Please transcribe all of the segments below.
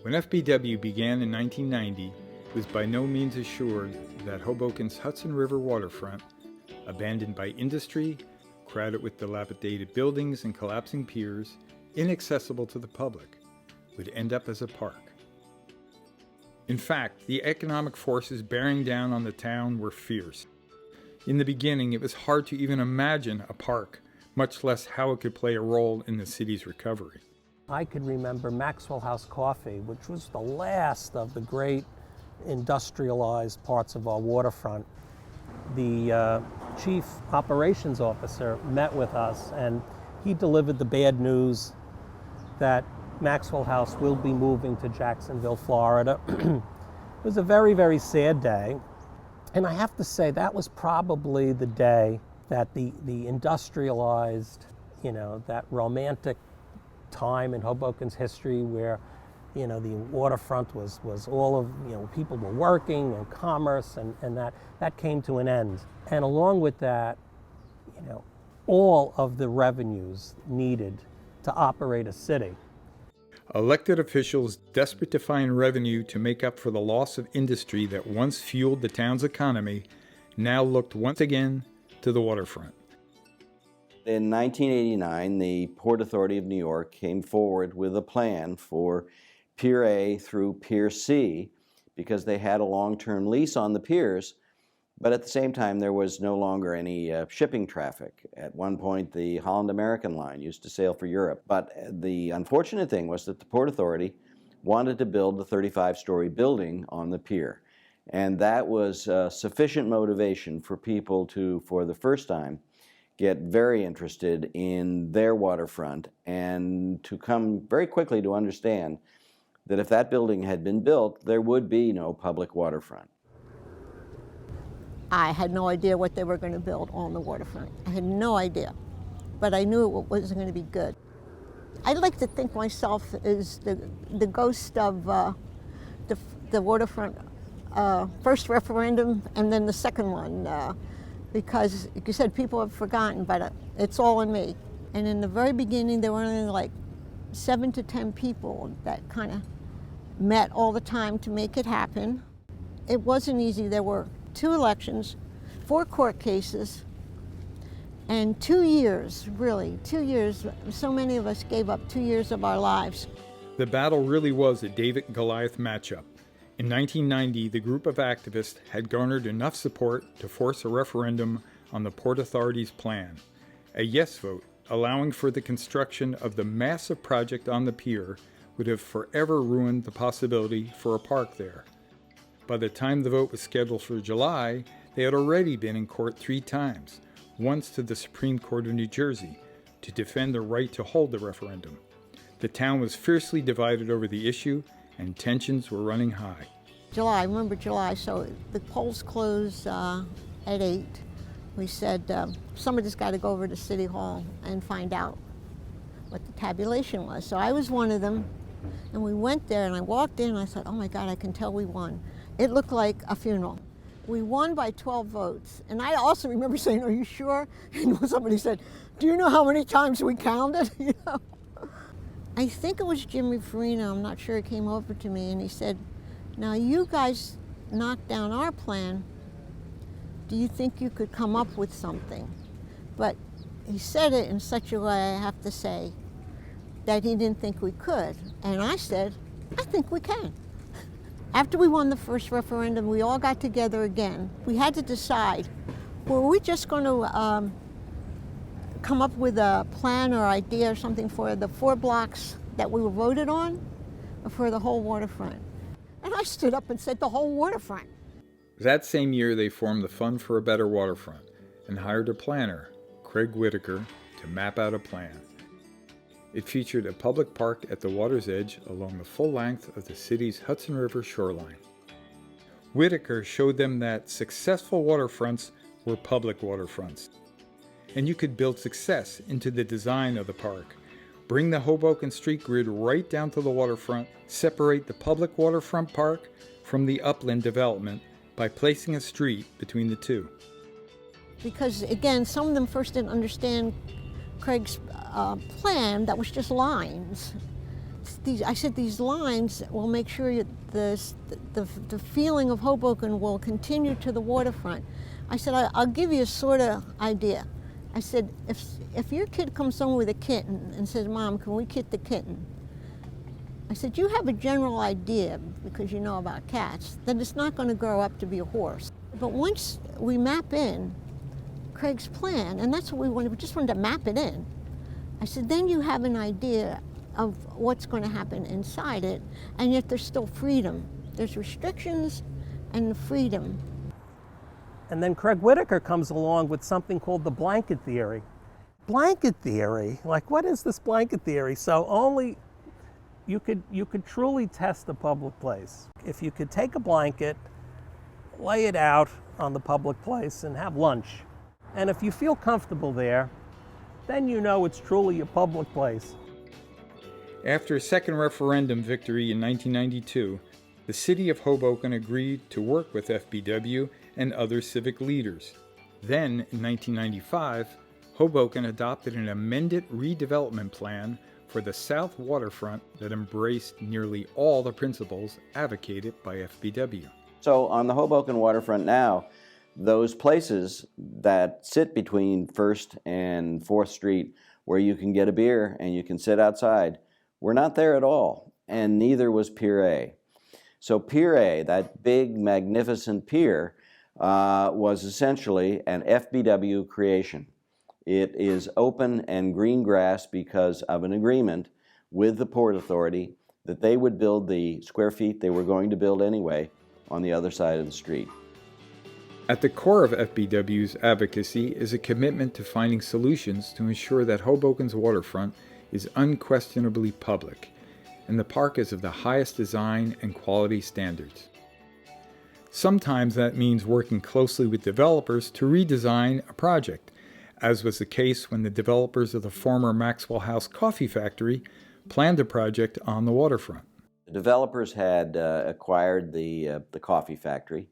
When FBW began in 1990, it was by no means assured that Hoboken's Hudson River waterfront, abandoned by industry, crowded with dilapidated buildings and collapsing piers, inaccessible to the public, would end up as a park. In fact, the economic forces bearing down on the town were fierce. In the beginning, it was hard to even imagine a park, much less how it could play a role in the city's recovery. I could remember Maxwell House Coffee, which was the last of the great industrialized parts of our waterfront. The chief operations officer met with us, and he delivered the bad news that Maxwell House will be moving to Jacksonville, Florida. It was a very, very sad day. And I have to say, that was probably the day that the industrialized, that romantic time in Hoboken's history where, the waterfront was all of, people were working and commerce, and that came to an end. And along with that, all of the revenues needed to operate a city. Elected officials, desperate to find revenue to make up for the loss of industry that once fueled the town's economy, now looked once again to the waterfront. In 1989, the Port Authority of New York came forward with a plan for Pier A through Pier C because they had a long-term lease on the piers, but at the same time there was no longer any shipping traffic. At one point the Holland American line used to sail for Europe, but the unfortunate thing was that the Port Authority wanted to build the 35-story building on the pier, and that was sufficient motivation for people to, for the first time, get very interested in their waterfront and to come very quickly to understand that if that building had been built, there would be no public waterfront. I had no idea what they were going to build on the waterfront. I had no idea, but I knew it wasn't going to be good. I like to think myself as the ghost of the waterfront first referendum and then the second one. Because, like you said, people have forgotten, but it's all in me. And in the very beginning, there were only like 7 to 10 people that kind of met all the time to make it happen. It wasn't easy. There were 2 elections, 4 court cases, and 2 years, really, 2 years. So many of us gave up 2 years of our lives. The battle really was a David and Goliath matchup. In 1990, the group of activists had garnered enough support to force a referendum on the Port Authority's plan, a yes vote allowing for the construction of the massive project on the pier would have forever ruined the possibility for a park there. By the time the vote was scheduled for July, they had already been in court 3 times, once to the Supreme Court of New Jersey, to defend the right to hold the referendum. The town was fiercely divided over the issue, and tensions were running high. I remember July, so the polls closed at 8. We said, somebody's got to go over to City Hall and find out what the tabulation was. So I was one of them, and we went there, and I walked in, and I thought, oh my God, I can tell we won. It looked like a funeral. We won by 12 votes, and I also remember saying, are you sure? And somebody said, do you know how many times we counted? I think it was Jimmy Farina, I'm not sure, he came over to me and he said, now you guys knocked down our plan, do you think you could come up with something? But he said it in such a way, I have to say, that he didn't think we could. And I said, I think we can. After we won the first referendum, we all got together again. We had to decide, were we just going to come up with a plan or idea or something for the 4 blocks that we were voted on, or for the whole waterfront? And I stood up and said the whole waterfront. That same year, they formed the Fund for a Better Waterfront and hired a planner, Craig Whitaker, to map out a plan. It featured a public park at the water's edge along the full length of the city's Hudson River shoreline. Whitaker showed them that successful waterfronts were public waterfronts, and you could build success into the design of the park, bring the Hoboken street grid right down to the waterfront, separate the public waterfront park from the upland development by placing a street between the two. Because again, some of them first didn't understand Craig's plan that was just lines. I said these lines will make sure the feeling of Hoboken will continue to the waterfront. I said, I'll give you a sort of idea. I said, if your kid comes home with a kitten and says, Mom, can we kit the kitten? I said, you have a general idea, because you know about cats, that it's not going to grow up to be a horse. But once we map in Craig's plan, and that's what we wanted, we just wanted to map it in. I said, then you have an idea of what's going to happen inside it, and yet there's still freedom. There's restrictions and freedom. And then Craig Whitaker comes along with something called the blanket theory. Blanket theory? Like, what is this blanket theory? So only you could truly test a public place. If you could take a blanket, lay it out on the public place, and have lunch. And if you feel comfortable there, then you know it's truly a public place. After a second referendum victory in 1992, the city of Hoboken agreed to work with FBW and other civic leaders. Then, in 1995, Hoboken adopted an amended redevelopment plan for the south waterfront that embraced nearly all the principles advocated by FBW. So on the Hoboken waterfront now, those places that sit between 1st and 4th Street where you can get a beer and you can sit outside, were not there at all, and neither was Pier A. So Pier A, that big, magnificent pier, was essentially an FBW creation. It is open and green grass because of an agreement with the Port Authority that they would build the square feet they were going to build anyway on the other side of the street. At the core of FBW's advocacy is a commitment to finding solutions to ensure that Hoboken's waterfront is unquestionably public, and the park is of the highest design and quality standards. Sometimes that means working closely with developers to redesign a project, as was the case when the developers of the former Maxwell House Coffee Factory planned a project on the waterfront. The developers had acquired the coffee factory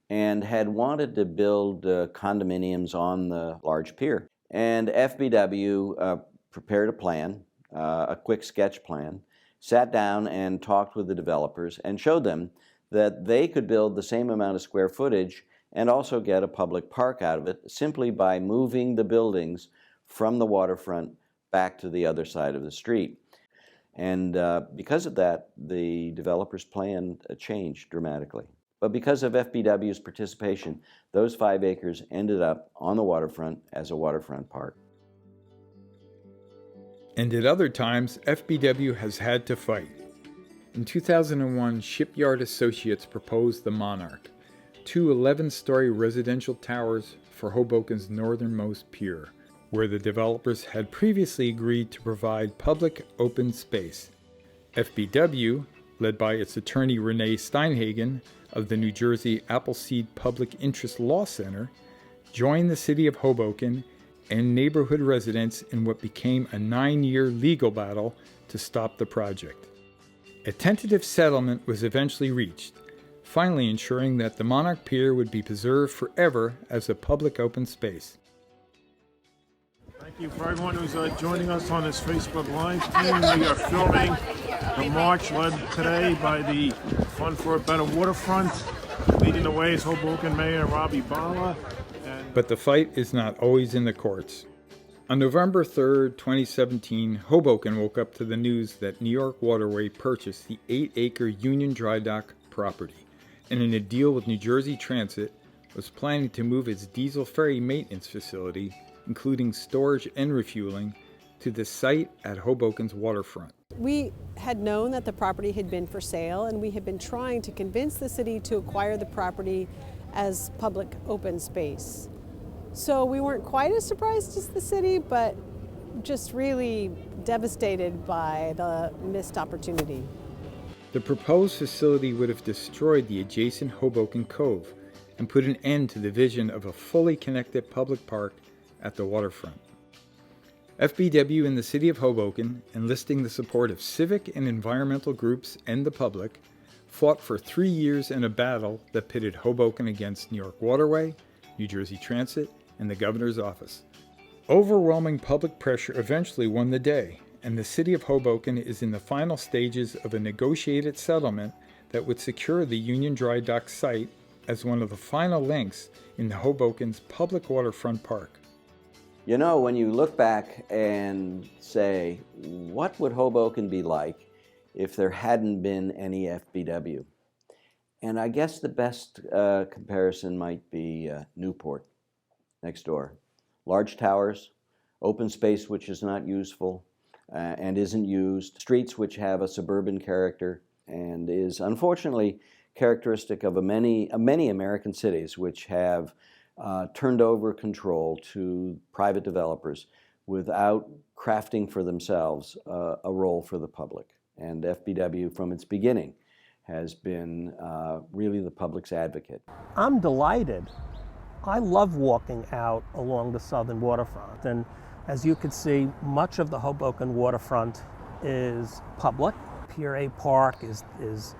and had wanted to build condominiums on the large pier. And FBW prepared a plan, a quick sketch plan, sat down and talked with the developers and showed them that they could build the same amount of square footage and also get a public park out of it simply by moving the buildings from the waterfront back to the other side of the street. And because of that, the developer's plan changed dramatically. But because of FBW's participation, those 5 acres ended up on the waterfront as a waterfront park. And at other times, FBW has had to fight. In 2001, Shipyard Associates proposed the Monarch, 2 11-story residential towers for Hoboken's northernmost pier, where the developers had previously agreed to provide public open space. FBW, led by its attorney Renee Steinhagen of the New Jersey Appleseed Public Interest Law Center, joined the city of Hoboken and neighborhood residents in what became a 9-year legal battle to stop the project. A tentative settlement was eventually reached, finally ensuring that the Monarch Pier would be preserved forever as a public open space. Thank you for everyone who's joining us on this Facebook Live stream. We are filming the march led today by the Fund for a Better Waterfront. Leading the way is Hoboken Mayor Robbie Bala. But the fight is not always in the courts. On November 3, 2017, Hoboken woke up to the news that New York Waterway purchased the 8-acre Union Dry Dock property, and in a deal with New Jersey Transit, was planning to move its diesel ferry maintenance facility, including storage and refueling, to the site at Hoboken's waterfront. We had known that the property had been for sale, and we had been trying to convince the city to acquire the property as public open space. So we weren't quite as surprised as the city, but just really devastated by the missed opportunity. The proposed facility would have destroyed the adjacent Hoboken Cove and put an end to the vision of a fully connected public park at the waterfront. FBW and the City of Hoboken, enlisting the support of civic and environmental groups and the public, fought for 3 years in a battle that pitted Hoboken against New York Waterway, New Jersey Transit, and the governor's office. Overwhelming public pressure eventually won the day, and the City of Hoboken is in the final stages of a negotiated settlement that would secure the Union Dry Dock site as one of the final links in Hoboken's public waterfront park. You know, when you look back and say, what would Hoboken be like if there hadn't been any FBW? And I guess the best comparison might be Newport next door. Large towers, open space which is not useful and isn't used, streets which have a suburban character and is unfortunately characteristic of many American cities which have turned over control to private developers without crafting for themselves a role for the public. And FBW from its beginning has been really the public's advocate. I'm delighted. I love walking out along the southern waterfront, and as you can see, much of the Hoboken waterfront is public. Pier A Park is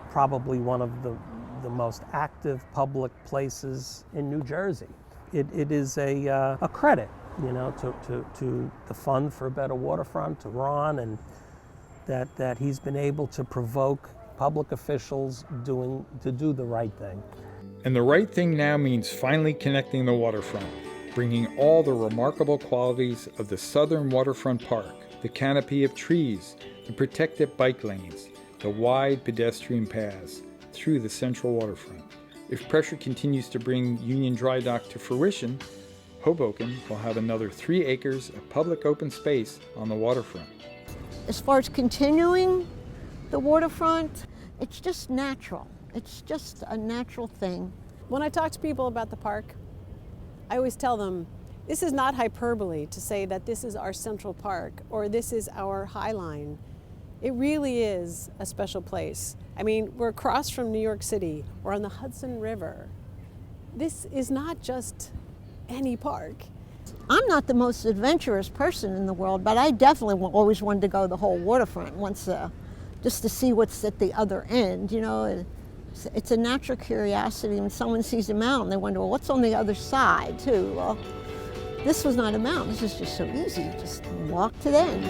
probably one of the most active public places in New Jersey. It is a credit, you know, to the Fund for a Better Waterfront, to Ron, and that he's been able to provoke public officials to do the right thing. And the right thing now means finally connecting the waterfront, bringing all the remarkable qualities of the southern waterfront park, the canopy of trees, the protected bike lanes, the wide pedestrian paths through the central waterfront. If pressure continues to bring Union Dry Dock to fruition, Hoboken will have another 3 acres of public open space on the waterfront. As far as continuing the waterfront, it's just natural. It's just a natural thing. When I talk to people about the park, I always tell them, this is not hyperbole to say that this is our Central Park or this is our High Line. It really is a special place. I mean, we're across from New York City. We're on the Hudson River. This is not just any park. I'm not the most adventurous person in the world, but I definitely always wanted to go the whole waterfront once, just to see what's at the other end. You know, it's a natural curiosity. When someone sees a mountain, they wonder, well, what's on the other side, too? Well, this was not a mountain. This is just so easy. Just walk to the end.